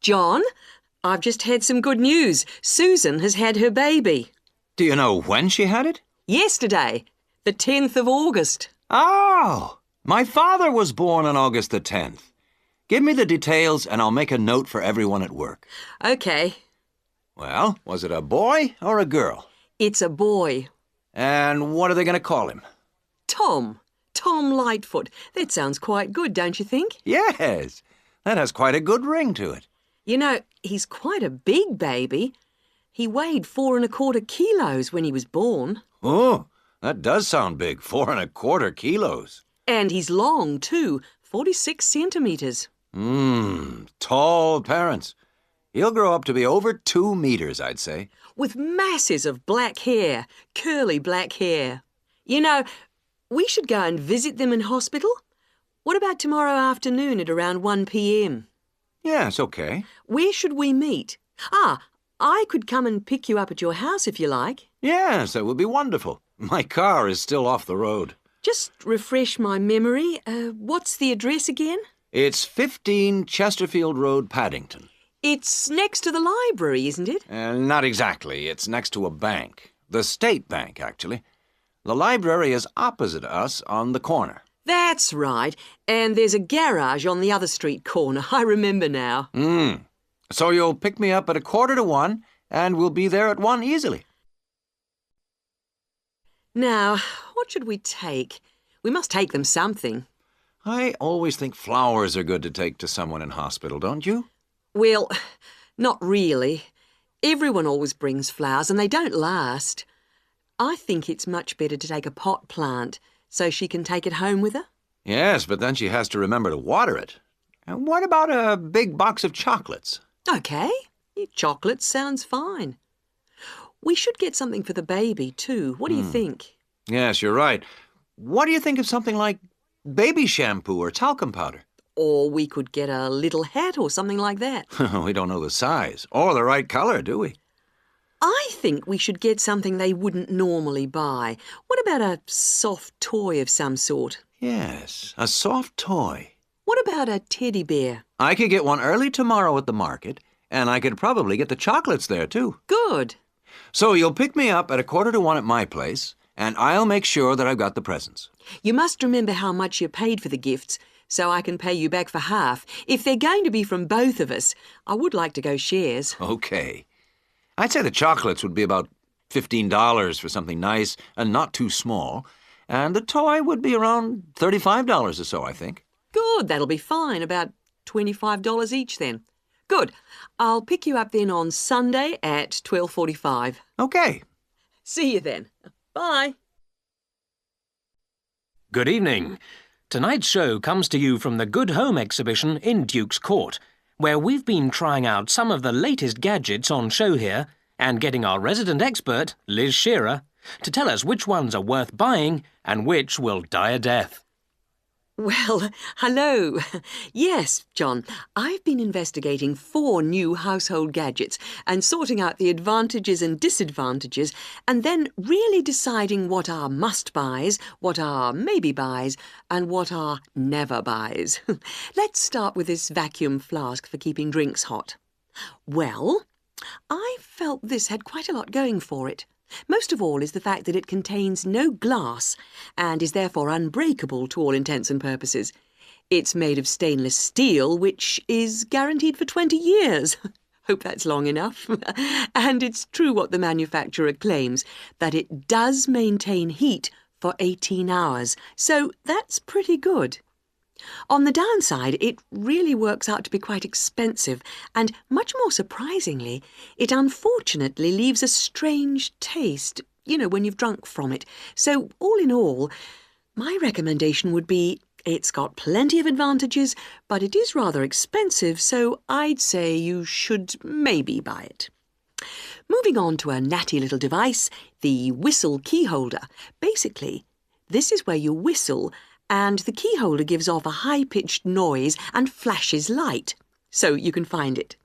John, I've just had some good news. Susan has had her baby. Do you know when she had it? Yesterday, the 10th of August. Oh, my father was born on August the 10th. Give me the details and I'll make a note for everyone at work. Okay. Well, was it a boy or a girl? It's a boy. And what are they going to call him? Tom. Tom Lightfoot. That sounds quite good, don't you think? Yes, that has quite a good ring to it. You know, he's quite a big baby. He weighed 4¼ kilos when he was born. Oh, that does sound big, 4¼ kilos. And he's long, too, 46 centimetres. Tall parents. He'll grow up to be over 2 meters, I'd say. With masses of black hair, curly black hair. You know, we should go and visit them in hospital. What about tomorrow afternoon at around 1 p.m? Yes, okay. Where should we meet? I could come and pick you up at your house if you like. Yes, that would be wonderful. My car is still off the road. Just refresh my memory. What's the address again? It's 15 Chesterfield Road, Paddington. It's next to the library, isn't it? Not exactly. It's next to a bank. The State Bank, actually. The library is opposite us on the corner. That's right. And there's a garage on the other street corner. I remember now. So you'll pick me up at 1:45, and we'll be there at 1 easily. Now, what should we take? We must take them something. I always think flowers are good to take to someone in hospital, don't you? Well, not really. Everyone always brings flowers and they don't last. I think it's much better to take a pot plant so she can take it home with her. Yes, but then she has to remember to water it. And what about a big box of chocolates? OK. Chocolate sounds fine. We should get something for the baby too. What do you think? Yes, you're right. What do you think of something like baby shampoo or talcum powder? Or we could get a little hat or something like that. We don't know the size or the right colour, do we? I think we should get something they wouldn't normally buy. What about a soft toy of some sort? Yes, a soft toy. What about a teddy bear? I could get one early tomorrow at the market, and I could probably get the chocolates there, too. Good. So you'll pick me up at 1:45 at my place, and I'll make sure that I've got the presents. You must remember how much you paid for the gifts, so I can pay you back for half. If they're going to be from both of us, I would like to go shares. Okay. I'd say the chocolates would be about $15 for something nice and not too small, and the toy would be around $35 or so, I think. Good, that'll be fine. About $25 each then. Good. I'll pick you up then on Sunday at 12:45. Okay. See you then. Bye. Good evening. Tonight's show comes to you from the Good Home exhibition in Duke's Court, where we've been trying out some of the latest gadgets on show here and getting our resident expert, Liz Shearer, to tell us which ones are worth buying and which will die a death. Well, hello. Yes, John, I've been investigating 4 new household gadgets and sorting out the advantages and disadvantages and then really deciding what are must-buys, what are maybe-buys and what are never-buys. Let's start with this vacuum flask for keeping drinks hot. Well, I felt this had quite a lot going for it. Most of all is the fact that it contains no glass and is therefore unbreakable to all intents and purposes. It's made of stainless steel, which is guaranteed for 20 years. Hope that's long enough. And it's true what the manufacturer claims, that it does maintain heat for 18 hours. So that's pretty good. On the downside, it really works out to be quite expensive, and much more surprisingly, it unfortunately leaves a strange taste, when you've drunk from it. So, all in all, my recommendation would be it's got plenty of advantages, but it is rather expensive, so I'd say you should maybe buy it. Moving on to a natty little device, the whistle key holder. Basically, this is where you whistle and the key holder gives off a high-pitched noise and flashes light, so you can find it.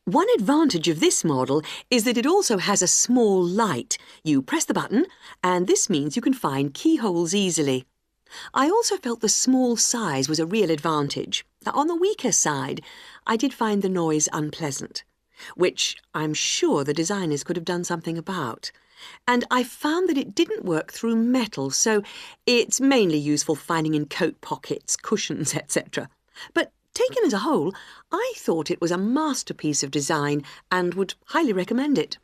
One advantage of this model is that it also has a small light. You press the button, and this means you can find keyholes easily. I also felt the small size was a real advantage. On the weaker side, I did find the noise unpleasant, which I'm sure the designers could have done something about. And I found that it didn't work through metal, so it's mainly useful for finding in coat pockets, cushions, etc. But taken as a whole, I thought it was a masterpiece of design and would highly recommend it.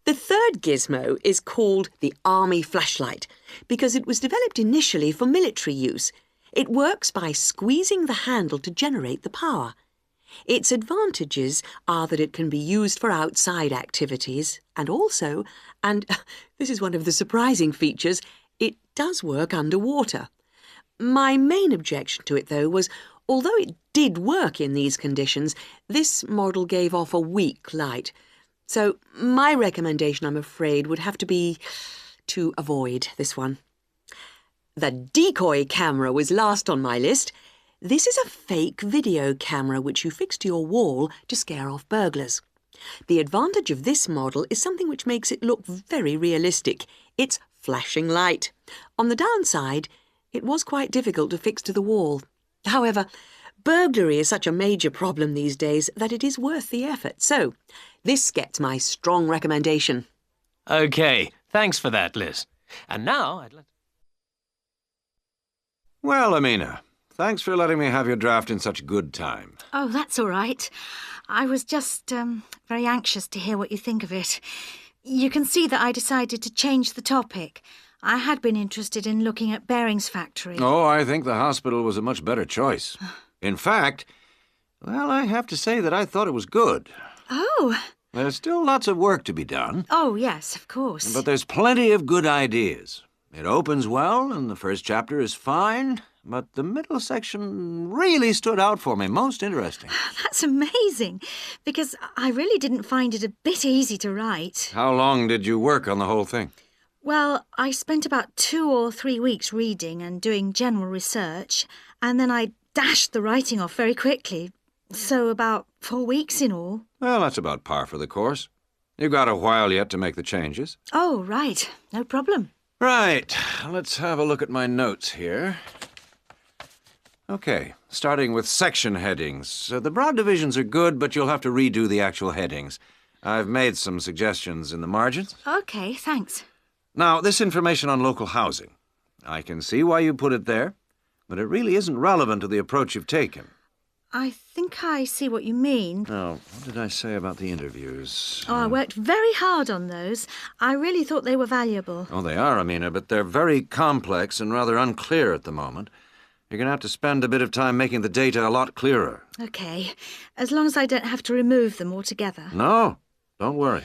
The third gizmo is called the Army Flashlight because it was developed initially for military use. It works by squeezing the handle to generate the power. Its advantages are that it can be used for outside activities and also, and this is one of the surprising features, it does work underwater. My main objection to it, though, was although it did work in these conditions, this model gave off a weak light. So my recommendation, I'm afraid, would have to be to avoid this one. The decoy camera was last on my list. This is a fake video camera which you fix to your wall to scare off burglars. The advantage of this model is something which makes it look very realistic. It's flashing light. On the downside, it was quite difficult to fix to the wall. However, burglary is such a major problem these days that it is worth the effort. So, this gets my strong recommendation. OK, thanks for that, Liz. And now I'd like to... Well, Amina, thanks for letting me have your draft in such good time. Oh, that's all right. I was just very anxious to hear what you think of it. You can see that I decided to change the topic. I had been interested in looking at Bering's factory. Oh, I think the hospital was a much better choice. In fact, well, I have to say that I thought it was good. Oh. There's still lots of work to be done. Oh, yes, of course. But there's plenty of good ideas. It opens well, and the first chapter is fine, but the middle section really stood out for me. Most interesting. That's amazing, because I really didn't find it a bit easy to write. How long did you work on the whole thing? Well, I spent about 2 or 3 weeks reading and doing general research, and then I dashed the writing off very quickly. So about 4 weeks in all. Well, that's about par for the course. You've got a while yet to make the changes. Oh, right. No problem. Right. Let's have a look at my notes here. OK, starting with section headings. The broad divisions are good, but you'll have to redo the actual headings. I've made some suggestions in the margins. OK, thanks. Now, this information on local housing. I can see why you put it there, but it really isn't relevant to the approach you've taken. I think I see what you mean. Now, what did I say about the interviews? Oh, I worked very hard on those. I really thought they were valuable. Oh, they are, Amina, but they're very complex and rather unclear at the moment. You're going to have to spend a bit of time making the data a lot clearer. OK, as long as I don't have to remove them altogether. No, don't worry.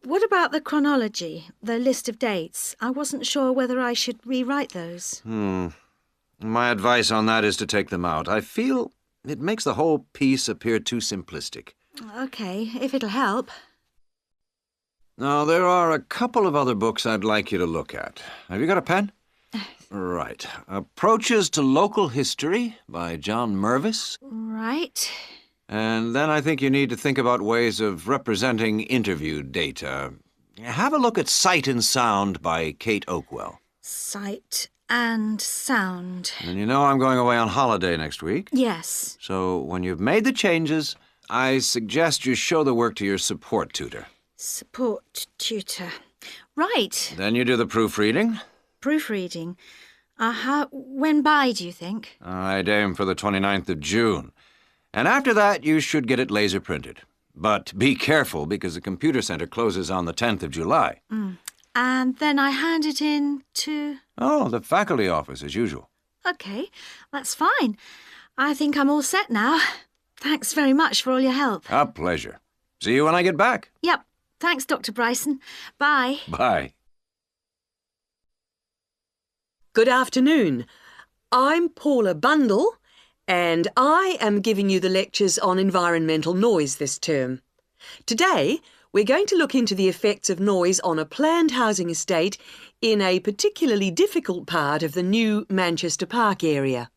What about the chronology, the list of dates? I wasn't sure whether I should rewrite those. My advice on that is to take them out. I feel it makes the whole piece appear too simplistic. OK, if it'll help. Now, there are a couple of other books I'd like you to look at. Have you got a pen? Right. Approaches to Local History by John Mervis. Right. And then I think you need to think about ways of representing interview data. Have a look at Sight and Sound by Kate Oakwell. Sight and Sound. And you know I'm going away on holiday next week. Yes. So when you've made the changes, I suggest you show the work to your support tutor. Support tutor. Right. Then you do the proofreading. Proofreading. When by, do you think? I'd aim for the 29th of June. And after that, you should get it laser printed. But be careful, because the computer center closes on the 10th of July. And then I hand it in to... Oh, the faculty office, as usual. OK, that's fine. I think I'm all set now. Thanks very much for all your help. A pleasure. See you when I get back. Yep. Thanks, Dr. Bryson. Bye. Bye. Good afternoon. I'm Paula Bundle, and I am giving you the lectures on environmental noise this term. Today, we're going to look into the effects of noise on a planned housing estate in a particularly difficult part of the new Manchester Park area.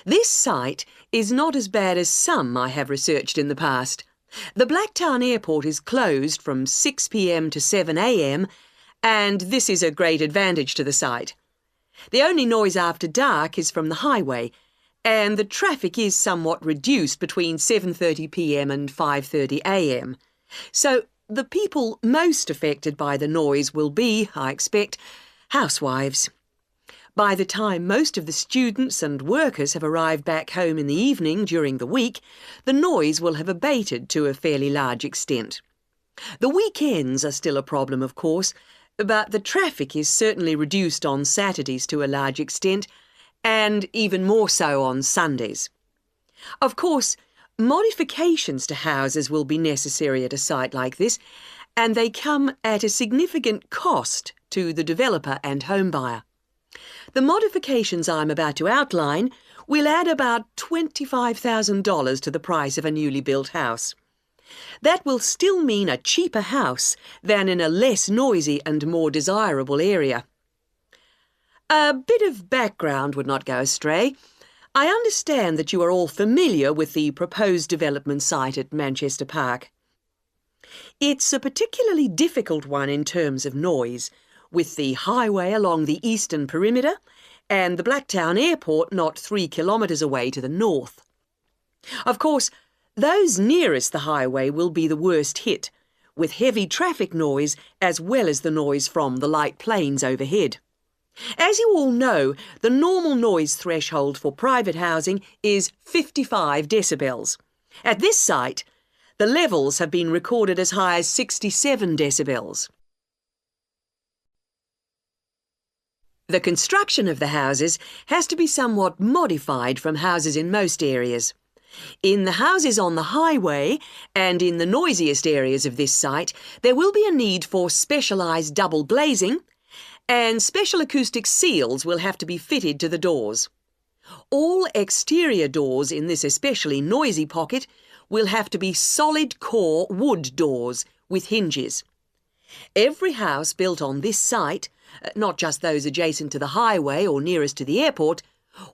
This site is not as bad as some I have researched in the past. The Blacktown Airport is closed from 6 p.m. to 7 a.m, and this is a great advantage to the site. The only noise after dark is from the highway, and the traffic is somewhat reduced between 7:30 p.m. and 5:30 a.m. So the people most affected by the noise will be, I expect, housewives. By the time most of the students and workers have arrived back home in the evening during the week, the noise will have abated to a fairly large extent. The weekends are still a problem, of course, but the traffic is certainly reduced on Saturdays to a large extent, and even more so on Sundays. Of course, modifications to houses will be necessary at a site like this, and they come at a significant cost to the developer and home buyer. The modifications I'm about to outline will add about $25,000 to the price of a newly built house. That will still mean a cheaper house than in a less noisy and more desirable area. A bit of background would not go astray. I understand that you are all familiar with the proposed development site at Manchester Park. It's a particularly difficult one in terms of noise, with the highway along the eastern perimeter and the Blacktown Airport not 3 kilometres away to the north. Of course, those nearest the highway will be the worst hit, with heavy traffic noise as well as the noise from the light planes overhead. As you all know, the normal noise threshold for private housing is 55 decibels. At this site, the levels have been recorded as high as 67 decibels. The construction of the houses has to be somewhat modified from houses in most areas. In the houses on the highway and in the noisiest areas of this site, there will be a need for specialised double glazing, and special acoustic seals will have to be fitted to the doors. All exterior doors in this especially noisy pocket will have to be solid core wood doors with hinges. Every house built on this site, not just those adjacent to the highway or nearest to the airport,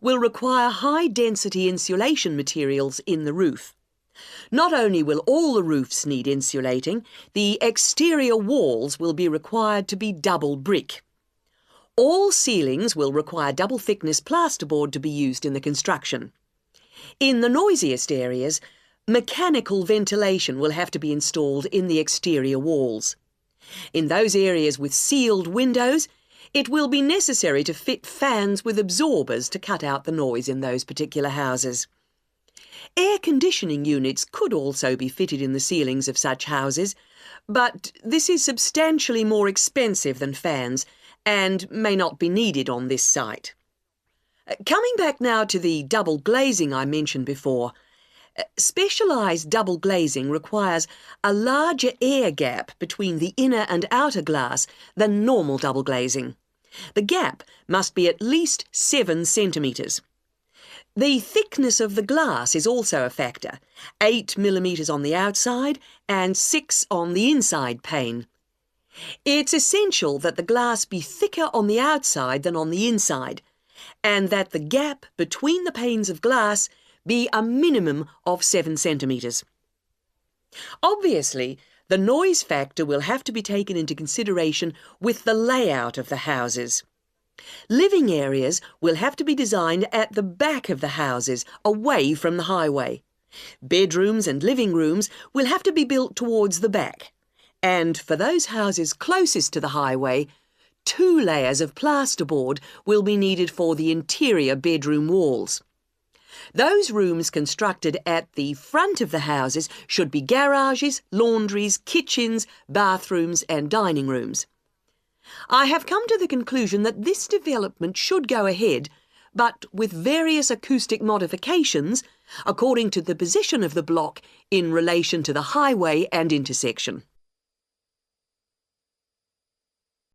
will require high-density insulation materials in the roof. Not only will all the roofs need insulating, the exterior walls will be required to be double brick. All ceilings will require double-thickness plasterboard to be used in the construction. In the noisiest areas, mechanical ventilation will have to be installed in the exterior walls. In those areas with sealed windows, it will be necessary to fit fans with absorbers to cut out the noise in those particular houses. Air conditioning units could also be fitted in the ceilings of such houses, but this is substantially more expensive than fans and may not be needed on this site. Coming back now to the double glazing I mentioned before, specialised double glazing requires a larger air gap between the inner and outer glass than normal double glazing. The gap must be at least 7 centimetres. The thickness of the glass is also a factor, 8 millimetres on the outside and 6 on the inside pane. It's essential that the glass be thicker on the outside than on the inside, and that the gap between the panes of glass be a minimum of 7 centimetres. Obviously, the noise factor will have to be taken into consideration with the layout of the houses. Living areas will have to be designed at the back of the houses, away from the highway. Bedrooms and living rooms will have to be built towards the back. And for those houses closest to the highway, 2 layers of plasterboard will be needed for the interior bedroom walls. Those rooms constructed at the front of the houses should be garages, laundries, kitchens, bathrooms and dining rooms. I have come to the conclusion that this development should go ahead, but with various acoustic modifications according to the position of the block in relation to the highway and intersection.